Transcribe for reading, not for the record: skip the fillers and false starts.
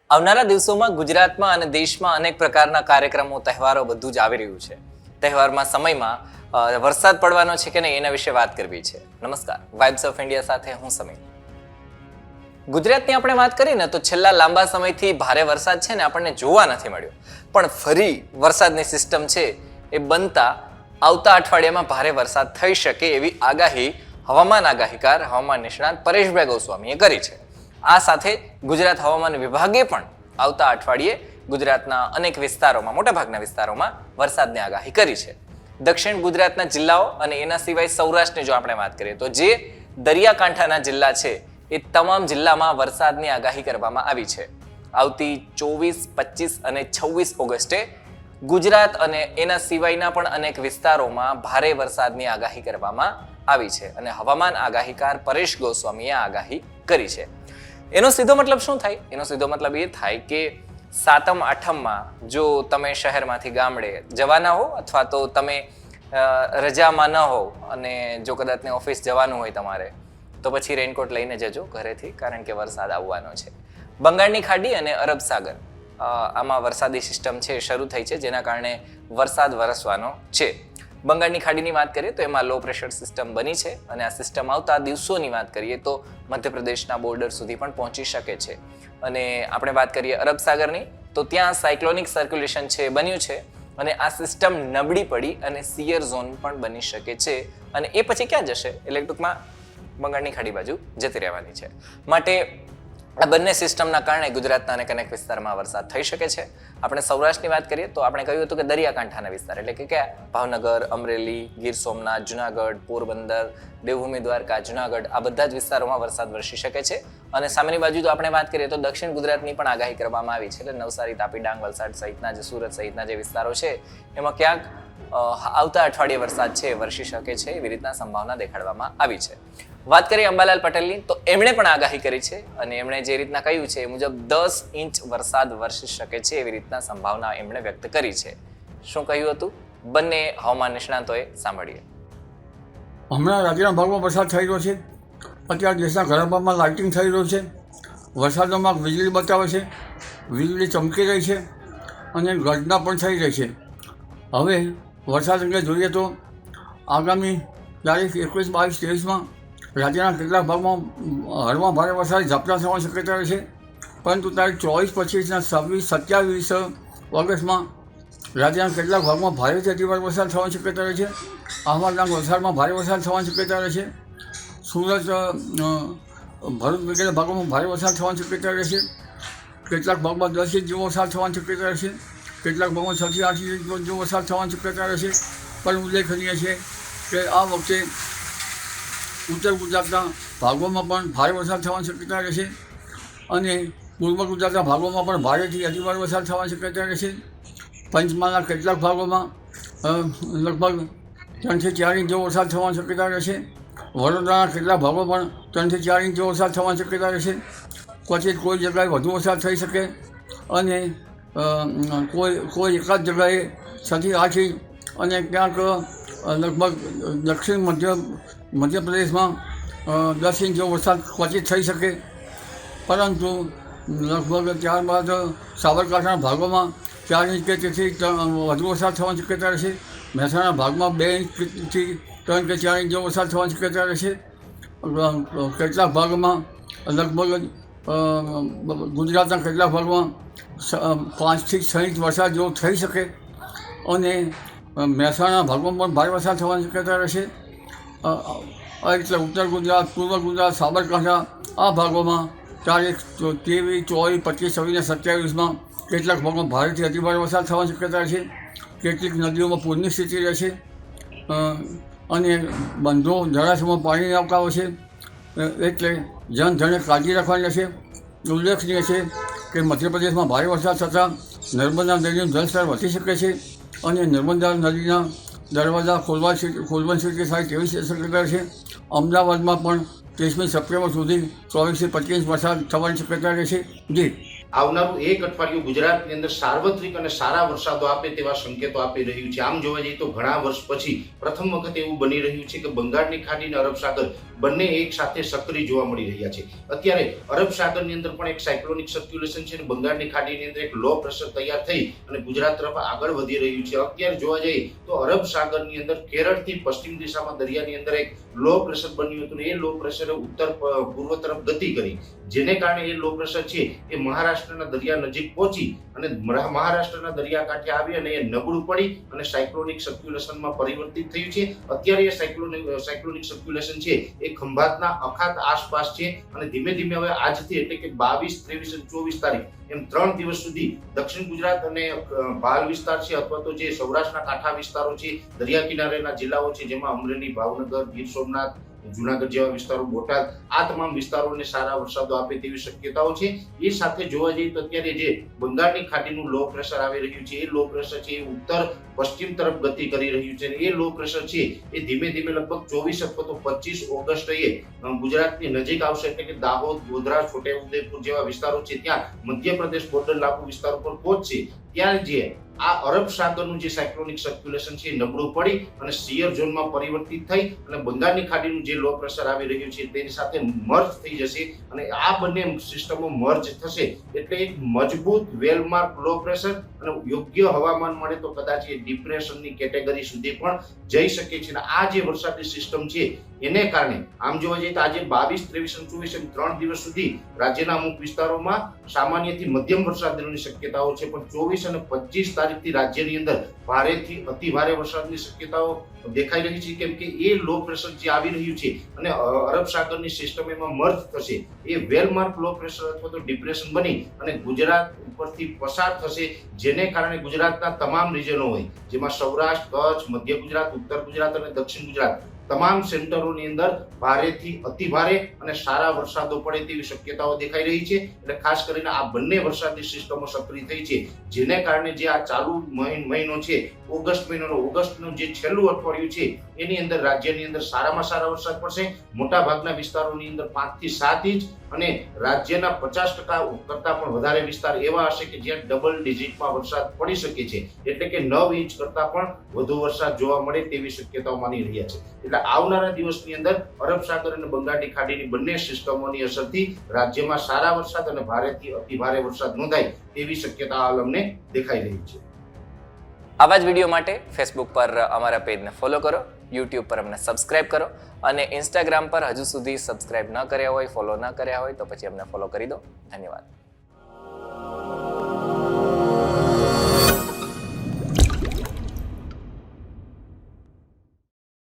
આવનારા દિવસોમાં ગુજરાતમાં અને દેશમાં અનેક પ્રકારના કાર્યક્રમો તહેવારો બધું જ આવી રહ્યું છે. તહેવારમાં સમયમાં વરસાદ પડવાનો છે કે નહીં એના વિશે વાત કરવી છે. નમસ્કાર, વાઇબ્સ ઓફ ઇન્ડિયા સાથે હું સમીર. ગુજરાતની આપણે વાત કરીએ ને તો છેલ્લા લાંબા સમયથી ભારે વરસાદ છે ને આપણને જોવા નથી મળ્યો, પણ ફરી વરસાદની સિસ્ટમ છે એ બનતા આવતા અઠવાડિયામાં ભારે વરસાદ થઈ શકે એવી આગાહી હવામાન આગાહીકાર હવામાન નિષ્ણાત પરેશભાઈ ગોસ્વામીએ કરી છે. આ સાથે ગુજરાત હવામાન વિભાગે પણ આવતા અઠવાડિયે ગુજરાતના અનેક વિસ્તારોમાં, મોટાભાગના વિસ્તારોમાં વરસાદની આગાહી કરી છે. દક્ષિણ ગુજરાતના જિલ્લાઓ અને એના સિવાય સૌરાષ્ટ્રની જો આપણે વાત કરીએ તો જે દરિયાકાંઠાના જિલ્લા છે એ તમામ જિલ્લામાં વરસાદની આગાહી કરવામાં આવી છે. આવતી 24, 25 અને 26 ઓગસ્ટે ગુજરાત અને એના સિવાયના પણ અનેક વિસ્તારોમાં ભારે વરસાદની આગાહી કરવામાં આવી છે અને હવામાન આગાહીકાર પરેશ ગોસ્વામીએ આગાહી કરી છે. એનો સીધો મતલબ શું થાય? એનો સીધો મતલબ એ થાય કે સાતમ આઠમમાં જો તમે શહેરમાંથી ગામડે જવાના હો અથવા તો તમે રજામાં ન હો અને જો કદાચને ઓફિસ જવાનું હોય તમારે, તો પછી રેનકોટ લઈને જજો ઘરેથી, કારણ કે વરસાદ આવવાનો છે. બંગાળની ખાડી અને અરબ સાગર આમાં વરસાદી સિસ્ટમ છે શરૂ થઈ છે, જેના કારણે વરસાદ વરસવાનો છે. બંગાળની ખાડીની વાત કરીએ તો એમાં લો પ્રેશર સિસ્ટમ બની છે અને આ સિસ્ટમ આવતા દિવસોની વાત કરીએ તો મધ્યપ્રદેશના બોર્ડર સુધી પણ પહોંચી શકે છે. અને આપણે વાત કરીએ અરબ સાગરની તો ત્યાં સાયક્લોનિક સર્ક્યુલેશન છે બન્યું છે અને આ સિસ્ટમ નબળી પડી અને સિયર ઝોન પણ બની શકે છે અને એ પછી ક્યાં જશે એટલે ટૂંકમાં બંગાળની ખાડી બાજુ જતી રહેવાની છે. માટે આ બંને સિસ્ટમના કારણે ગુજરાતના અનેક વિસ્તારમાં વરસાદ થઈ શકે છે. આપણે સૌરાષ્ટ્રની વાત કરીએ તો આપણે કહ્યું હતું કે દરિયાકાંઠાના વિસ્તાર એટલે કે કયા? ભાવનગર, અમરેલી, ગીર સોમનાથ, જુનાગઢ, પોરબંદર, દેવભૂમિ દ્વારકા, જુનાગઢ, આ બધા જ વિસ્તારોમાં વરસાદ વરસી શકે છે. અને સામેની બાજુ જો આપણે વાત કરીએ તો દક્ષિણ ગુજરાતની પણ આગાહી કરવામાં આવી છે. એટલે નવસારી, તાપી, ડાંગ, વલસાડ સહિતના જે સુરત સહિતના જે વિસ્તારો છે એમાં ક્યાંક આવતા અઠવાડિયે વરસાદ છે વરસી શકે છે એવી રીતના સંભાવના દેખાડવામાં આવી છે. વાત કરીએ અંબાલાલ પટેલની તો એમણે પણ આગાહી કરી છે અને એમણે જે રીતના કહ્યું છે એ મુજબ 10 ઇંચ વરસાદ વરસી શકે છે એવી રીતના સંભાવના એમણે વ્યક્ત કરી છે. શું કહ્યું હતું? બંને હવામાન નિષ્ણાતોએ સાંભળીએ. હમણાં રાજ્યના ભાગમાં વરસાદ થઈ રહ્યો છે. અત્યારે દેશના ઘણા ભાગમાં લાઇટિંગ થઈ રહ્યું છે. વરસાદમાં વીજળી બતાવે છે, વીજળી ચમકી રહી છે અને ગર્જના પણ થઈ રહી છે. હવે વરસાદ અંગે જોઈએ તો આગામી તારીખ 21, 22, 23માં રાજ્યના કેટલાક ભાગમાં હળવા ભારે વરસાદ ઝાપટા થવાની શક્યતા છે. પરંતુ તારીખ 24, 25, 26, 27 ઓગસ્ટમાં રાજ્યના કેટલાક ભાગમાં ભારેથી અતિભારે વરસાદ થવાની શક્યતા છે. અહમદનગર, વલસાડમાં ભારે વરસાદ થવાની શક્યતા છે. સુરત, ભરૂચ વગેરે ભાગોમાં ભારે વરસાદ થવાની શક્યતા રહેશે. કેટલાક ભાગમાં 10 ઇંચ જેવો વરસાદ થવાની શક્યતા રહેશે. કેટલાક ભાગમાં 6 થી 8 ઇંચ જેવો વરસાદ થવાની શક્યતા રહેશે. પણ ઉલ્લેખનીય છે કે આ વખતે ઉત્તર ગુજરાતના ભાગોમાં પણ ભારે વરસાદ થવાની શક્યતા રહેશે અને પૂર્વ ગુજરાતના ભાગોમાં પણ ભારેથી અતિભારે વરસાદ થવાની શક્યતા રહેશે. પંચમહાલના કેટલાક ભાગોમાં લગભગ 3 થી 4 ઇંચ જેવો વરસાદ થવાની શક્યતા રહેશે. વડોદરાના કેટલાક ભાગોમાં પણ 3 થી 4 ઇંચ જેવો વરસાદ થવાની શક્યતા રહેશે. ક્વચિત કોઈ જગ્યાએ વધુ વરસાદ થઈ શકે અને કોઈ એકાદ જગ્યાએ 6 થી 8 ઇંચ અને ક્યાંક લગભગ દક્ષિણ મધ્યપ્રદેશમાં 10 ઇંચ જેવો વરસાદ ક્વચિત થઈ શકે. પરંતુ લગભગ ત્યારબાદ સાબરકાંઠાના ભાગોમાં 4 ઇંચ કે તેથી વધુ વરસાદ થવાની શક્યતા રહેશે. મહેસાણા ભાગમાં 2 ઇંચથી 3 કે 4 ઇંચ જેવો વરસાદ થવાની શક્યતા રહેશે. કેટલાક ભાગમાં લગભગ ગુજરાતના કેટલાક ભાગમાં 5 થી 6 ઇંચ વરસાદ જેવો થઈ શકે અને મહેસાણા ભાગોમાં પણ ભારે વરસાદ થવાની શક્યતા રહેશે. એટલે ઉત્તર ગુજરાત, પૂર્વ ગુજરાત, સાબરકાંઠા આ ભાગોમાં તારીખ 23, 24, 25, 26 અને 27માં કેટલાક ભાગમાં ભારેથી અતિભારે વરસાદ થવાની શક્યતા રહેશે. કેટલીક નદીઓમાં પૂરની સ્થિતિ રહેશે અને બંધો, જળાશયમાં પાણી આવકારો છે. એટલે જનધને કાળજી રાખવાની રહેશે. ઉલ્લેખનીય છે કે મધ્યપ્રદેશમાં ભારે વરસાદ થતાં નર્મદા નદીનું જળસ્તર વધી શકે છે અને નર્મદા નદીના દરવાજા ખોલવાની સ્થિતિ થાય તેવી શક્યતા છે. અમદાવાદમાં પણ 30મી સપ્ટેમ્બર સુધી 24 થી 25 ઇંચ વરસાદ થવાની શક્યતા રહેશે. જી, આવનારું એક અઠવાડિયું ગુજરાતની અંદર સાર્વત્રિક અને સારા વરસાદો આપે તેવા સંકેતો આપી રહ્યું છે. આમ જોવા જઈએ તો ઘણા વર્ષ પછી પ્રથમ વખત એવું બની રહ્યું છે કે બંગાળની ખાડી અને અરબ સાગર બંને એક સાથે સક્રિય જોવા મળી રહ્યા છે. અત્યારે અરબ સાગરની અંદર પણ એક સાયક્લોનિક સર્ક્યુલેશન છે અને બંગાળની ખાડીની અંદર એક લો પ્રેશર તૈયાર થઈ અને ગુજરાત તરફ આગળ વધી રહ્યું છે. અત્યારે જોવા જઈએ તો અરબ સાગરની અંદર કેરળથી પશ્ચિમ દિશામાં દરિયાની અંદર એક લો પ્રેશર બન્યું હતું અને એ લો પ્રેશરે ઉત્તર પૂર્વ તરફ ગતિ કરી, જેને કારણે એ લો પ્રેશર છે એ મહારાષ્ટ્રના દરિયા નજીક પહોંચી અને મહારાષ્ટ્રના દરિયાકાંઠે આવી અને એ નબળું પડી અને સાયક્લોનિક સર્ક્યુલેશનમાં પરિવર્તિત થયું છે. અત્યારે એ સાયક્લોનિક સર્ક્યુલેશન છે એ ખંભાતના અખાત આસપાસ છે અને ધીમે ધીમે હવે આજથી એટલે કે 22, 23 અને 24 તારીખ એમ 3 દિવસ સુધી દક્ષિણ ગુજરાત અને ભાલ વિસ્તાર છે અથવા તો જે સૌરાષ્ટ્રના કાંઠા વિસ્તારો છે, દરિયા કિનારેના જિલ્લાઓ છે, જેમાં અમરેલી, ભાવનગર, ગીર સોમનાથ, જુનાગઢ જેવા વિસ્તારો, બોટાદ, આ તમામ વિસ્તારોને સારા વરસાદો આપે તેવી શક્યતાઓ છે. એ સાથે જોવા જઈએ તો અત્યારે જે બંગાળની ખાડીનું લો પ્રેશર આવી રહ્યું છે એ લો પ્રેશર છે એ ઉત્તર પશ્ચિમ તરફ ગતિ કરી રહ્યું છે. એ લો પ્રેશર છે એ ધીમે ધીમે લગભગ 24 અથવા તો 25 ઓગસ્ટે ગુજરાતની નજીક આવશે, એટલે કે દાહોદ, ગોધરા, છોટાઉદેપુર જેવા વિસ્તારો છે ત્યાં મધ્યપ્રદેશ બોર્ડર લાગુ વિસ્તારો પર પહોંચશે. ત્યાં જે આ અરબ સાગરનું જે સાયક્લોનિક સર્ક્યુલેશન છે નબળું પડી અને શિયર ઝોનમાં પરિવર્તિત થઈ અને બંગાળની ખાડીનું જે લો પ્રેશર આવી રહ્યું છે તેની સાથે મર્જ થઈ જશે અને આ બંને સિસ્ટમો મર્જ થશે એટલે એક મજબૂત વેલમાર્ક લો પ્રેશર અને યોગ્ય હવામાન મળે તો કદાચ એ ડિપ્રેશનની કેટેગરી સુધી પણ જઈ શકે છે. અને આ જે વરસાદી સિસ્ટમ છે એને કારણે આમ જોવા જઈએ તો આજે 22, 23 અને 24 એમ 3 દિવસ સુધી રાજ્યના અમુક વિસ્તારોમાં સામાન્યથી મધ્યમ વરસાદની શક્યતાઓ છે, પણ 24 અને 25 તારીખથી રાજ્યની અંદર ભારેથી અતિ ભારે વરસાદની શક્યતાઓ દેખાઈ રહી છે, કેમ કે એ લો પ્રેશર જે આવી રહ્યું છે અને અરબ સાગરની સિસ્ટમ એમાં મર્જ થશે. એ વેલમાર્ક લો પ્રેશર અથવા તો ડિપ્રેશન બની અને ગુજરાત ઉપરથી પસાર થશે, જેને કારણે ગુજરાતના તમામ રિજનો હોય જેમાં સૌરાષ્ટ્ર, કચ્છ, મધ્ય ગુજરાત, ઉત્તર ગુજરાત અને દક્ષિણ ગુજરાત તમામ સેન્ટરોની અંદર ભારેથી અતિ ભારે અને સારા વરસાદો પડે તેવી શક્યતાઓ દેખાઈ રહી છે. એટલે ખાસ કરીને આ બંને વરસાદી સિસ્ટમો સક્રિય થઈ છે, જેને કારણે જે આ ચાલુ મહિનો છે ઓગસ્ટનું જે છેલ્લું અઠવાડિયું છે એની અંદર રાજ્યની અંદર સારામાં સારા વરસાદ પડશે. મોટા ભાગના વિસ્તારોની અંદર 5 થી 7 ઇંચ અને રાજ્યના 50% કરતા પણ વધારે વિસ્તાર એવા હશે કે જ્યાં ડબલ ડિજિટમાં વરસાદ પડી શકે છે, એટલે કે 9 ઇંચ કરતા પણ વધુ વરસાદ જોવા મળે તેવી શક્યતાઓ માની રહ્યા છે. એટલે આવનારા દિવસની અંદર અરબ સાગર અને બંગાળની ખાડીની બંને સિસ્ટમોની અસરથી રાજ્યમાં સારા વરસાદ અને ભારેથી અતિ ભારે વરસાદ નોંધાય તેવી શક્યતા હાલ અમને દેખાઈ રહી છે. આવા જ વિડીયો માટે ફેસબુક પર અમારા પેજને ફોલો કરો, યુટ્યુબ પર અમને સબસ્ક્રાઇબ કરો અને ઇન્સ્ટાગ્રામ પર હજુ સુધી સબસ્ક્રાઇબ ન કર્યા હોય, ફોલો ન કર્યા હોય તો પછી અમને ફોલો કરી દો. ધન્યવાદ.